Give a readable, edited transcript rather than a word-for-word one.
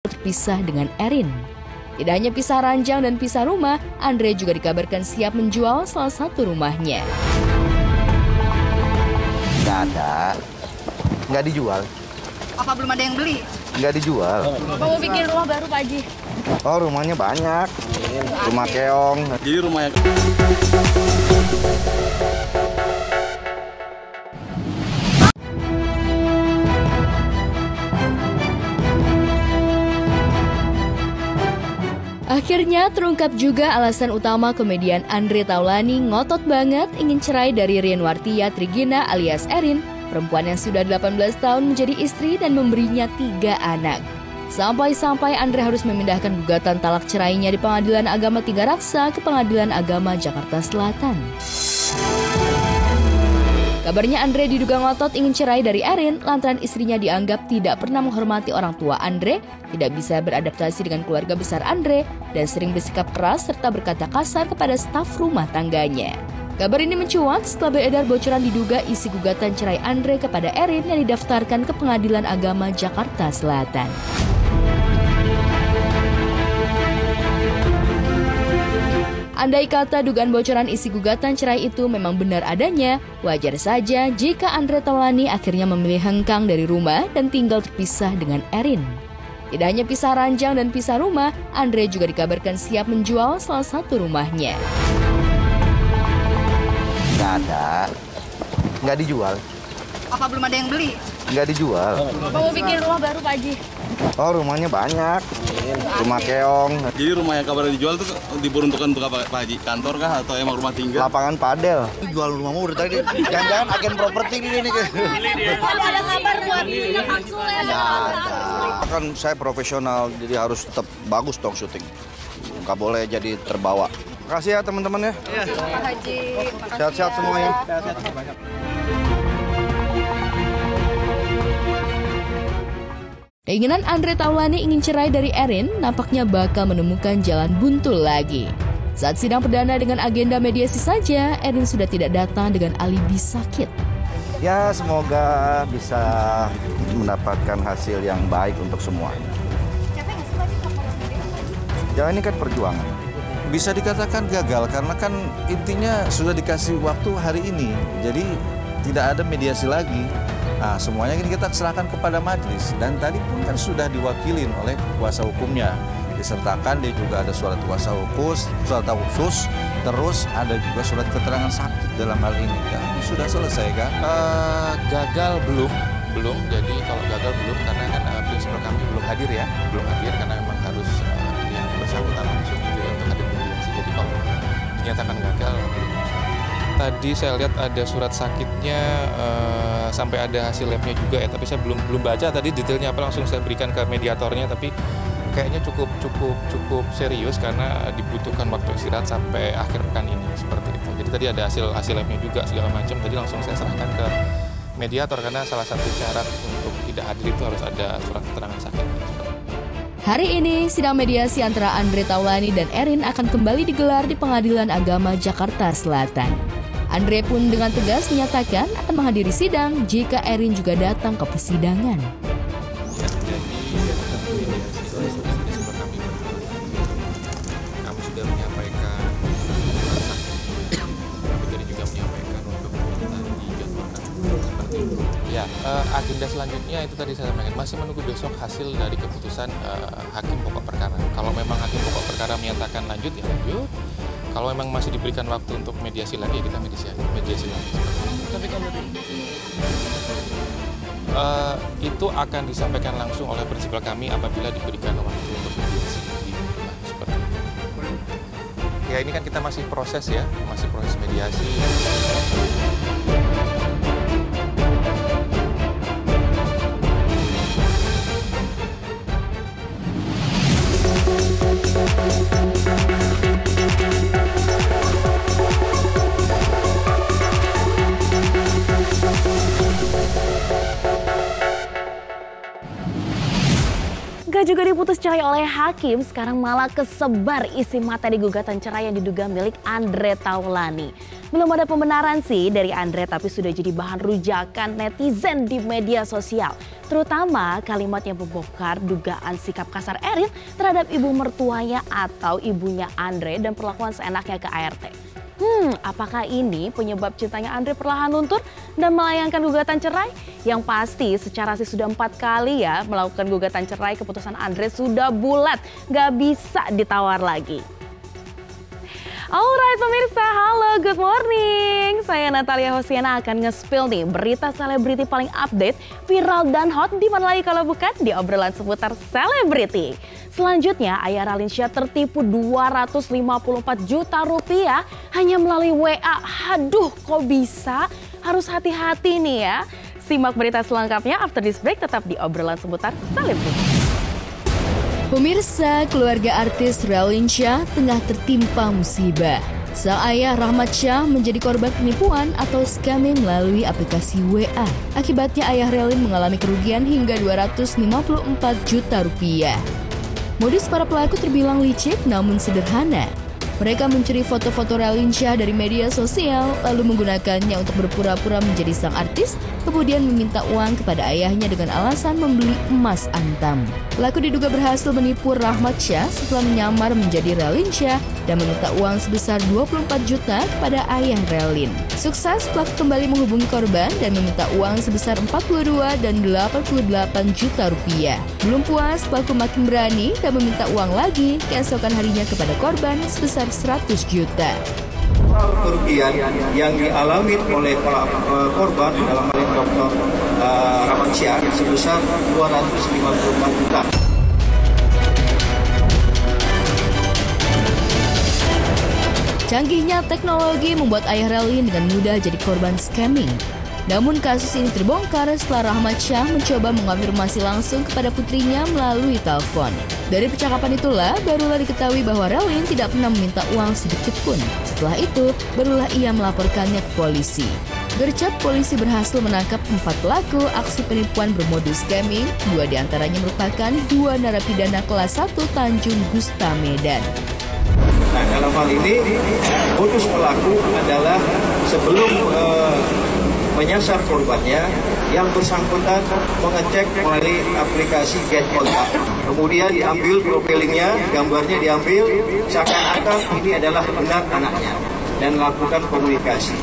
terpisah dengan Erin. Tidak hanya pisah ranjang dan pisah rumah, Andre juga dikabarkan siap menjual salah satu rumahnya. Nggak ada, nggak dijual. Apa belum ada yang beli? Nggak dijual. Bapak mau bikin rumah baru Pak Haji? Oh, rumahnya banyak. Rumah keong. Jadi rumah yang... Akhirnya terungkap juga alasan utama komedian Andre Taulany ngotot banget ingin cerai dari Rienwartia Trigina alias Erin, perempuan yang sudah 18 tahun menjadi istri dan memberinya 3 anak. Sampai-sampai Andre harus memindahkan gugatan talak cerainya di Pengadilan Agama Tigaraksa ke Pengadilan Agama Jakarta Selatan. Kabarnya Andre diduga ngotot ingin cerai dari Erin lantaran istrinya dianggap tidak pernah menghormati orang tua Andre, tidak bisa beradaptasi dengan keluarga besar Andre, dan sering bersikap keras serta berkata kasar kepada staf rumah tangganya. Kabar ini mencuat setelah beredar bocoran diduga isi gugatan cerai Andre kepada Erin yang didaftarkan ke Pengadilan Agama Jakarta Selatan. Andai kata dugaan bocoran isi gugatan cerai itu memang benar adanya, wajar saja jika Andre Taulany akhirnya memilih hengkang dari rumah dan tinggal terpisah dengan Erin. Tidak hanya pisah ranjang dan pisah rumah, Andre juga dikabarkan siap menjual salah satu rumahnya. Nggak ada, nggak dijual. Apa belum ada yang beli? Nggak dijual. Bapak mau bikin rumah baru Pak Haji? Oh, rumahnya banyak. Rumah keong. Jadi rumah yang kabarnya dijual tuh diperuntukkan untuk apa, Pak Haji? Kantor kah atau emang rumah tinggal? Lapangan padel. Jual rumahmu udah tadi. Jangan-jangan agen properti ini. Ada kabar buat pindah kapsul ya? Nggak ada. Kan saya profesional, jadi harus tetap bagus dong syuting. Nggak boleh jadi terbawa. Makasih ya teman-teman ya. Pak Haji, makasih Sehat-sehat ya. semuanya. Keinginan Andre Taulany ingin cerai dari Erin nampaknya bakal menemukan jalan buntu lagi. Saat sidang perdana dengan agenda mediasi saja, Erin sudah tidak datang dengan alibi sakit. Ya, semoga bisa mendapatkan hasil yang baik untuk semua. Ya, ini kan perjuangan. Bisa dikatakan gagal karena kan intinya sudah dikasih waktu hari ini. Jadi tidak ada mediasi lagi. Nah, semuanya ini kita serahkan kepada majelis. Dan tadi pun kan sudah diwakilin oleh kuasa hukumnya. Disertakan dia juga ada surat kuasa khusus, terus ada juga surat keterangan sakit dalam hal ini. Ya, ini sudah selesai kan? Gagal belum. Jadi kalau gagal belum karena kan prinsipal kami belum hadir karena memang harus yang bersangkutan langsung juga untuk hadir mediasi. Jadi kalau dinyatakan gagal belum. Tadi saya lihat ada surat sakitnya sampai ada hasil labnya juga ya, tapi saya belum baca tadi detailnya apa, langsung saya berikan ke mediatornya, tapi kayaknya cukup serius karena dibutuhkan waktu istirahat sampai akhir pekan ini seperti itu. Jadi tadi ada hasil labnya juga segala macam, tadi langsung saya serahkan ke mediator karena salah satu syarat untuk tidak hadir itu harus ada surat keterangan sakit. Hari ini, sidang mediasi antara Andre Taulany dan Erin akan kembali digelar di Pengadilan Agama Jakarta Selatan. Andre pun dengan tegas menyatakan akan menghadiri sidang jika Erin juga datang ke persidangan. Kami sudah menyampaikan jadi juga menyampaikan untuk dijadwalkan seperti itu. Ya, agenda selanjutnya itu tadi saya sampaikan masih menunggu besok hasil dari keputusan hakim pokok perkara. Kalau memang hakim pokok perkara menyatakan lanjut ya lanjut. Kalau memang masih diberikan waktu untuk mediasi lagi, ya kita mediasi lagi. Tapi kalau itu akan disampaikan langsung oleh prinsipal kami apabila diberikan waktu untuk mediasi. Seperti itu. Ya ini kan kita masih proses mediasi. Gak juga diputus cerai oleh hakim, sekarang malah kesebar isi materi gugatan cerai yang diduga milik Andre Taulani. Belum ada pembenaran sih dari Andre, tapi sudah jadi bahan rujakan netizen di media sosial. Terutama kalimat yang membongkar dugaan sikap kasar Erin terhadap ibu mertuanya atau ibunya Andre dan perlakuan seenaknya ke ART. Apakah ini penyebab cintanya Andre perlahan luntur dan melayangkan gugatan cerai? Yang pasti secara sih sudah 4 kali ya melakukan gugatan cerai, keputusan Andre sudah bulat, gak bisa ditawar lagi. Alright pemirsa, halo, good morning. Saya Natalia Hosiana akan nge-spill nih berita selebriti paling update, viral dan hot di mana lagi kalau bukan di obrolan seputar selebriti. Selanjutnya, Ayah Ralinsyah tertipu 254 juta rupiah hanya melalui WA. Aduh, kok bisa? Harus hati-hati nih ya. Simak berita selengkapnya after this break, tetap di obrolan seputar selebriti. Pemirsa, keluarga artis Ralinsyah tengah tertimpa musibah. Sang ayah Rahmat Syah menjadi korban penipuan atau scamming melalui aplikasi WA. Akibatnya ayah Relin mengalami kerugian hingga 254 juta rupiah. Modus para pelaku terbilang licik namun sederhana. Mereka mencuri foto-foto Ralinsyah dari media sosial, lalu menggunakannya untuk berpura-pura menjadi sang artis, kemudian meminta uang kepada ayahnya dengan alasan membeli emas antam. Pelaku diduga berhasil menipu Rahmat Syah setelah menyamar menjadi Ralinsyah dan meminta uang sebesar 24 juta kepada ayah Relin. Sukses, pelaku kembali menghubungi korban dan meminta uang sebesar 42 dan 88 juta rupiah. Belum puas, pelaku makin berani dan meminta uang lagi keesokan harinya kepada korban sebesar 100 juta. Kerugian yang dialami oleh korban dalam hal ini Dr. Rahmat Syah sebesar 254 juta. Canggihnya teknologi membuat ayah Relin dengan mudah jadi korban scamming. Namun kasus ini terbongkar setelah Rahmat Syah mencoba mengonfirmasi langsung kepada putrinya melalui telepon. Dari percakapan itulah barulah diketahui bahwa Relin tidak pernah meminta uang sedikit pun. Setelah itu barulah ia melaporkannya ke polisi. Gercep, polisi berhasil menangkap 4 pelaku aksi penipuan bermodus scamming. 2 diantaranya merupakan 2 narapidana kelas 1 Tanjung Gusta, Medan. Nah, dalam hal ini modus pelaku adalah sebelum menyasar korbannya, yang bersangkutan mengecek melalui aplikasi Get Kontak. Kemudian diambil profilingnya, gambarnya diambil, seakan-akan ini adalah benar anaknya dan melakukan komunikasi.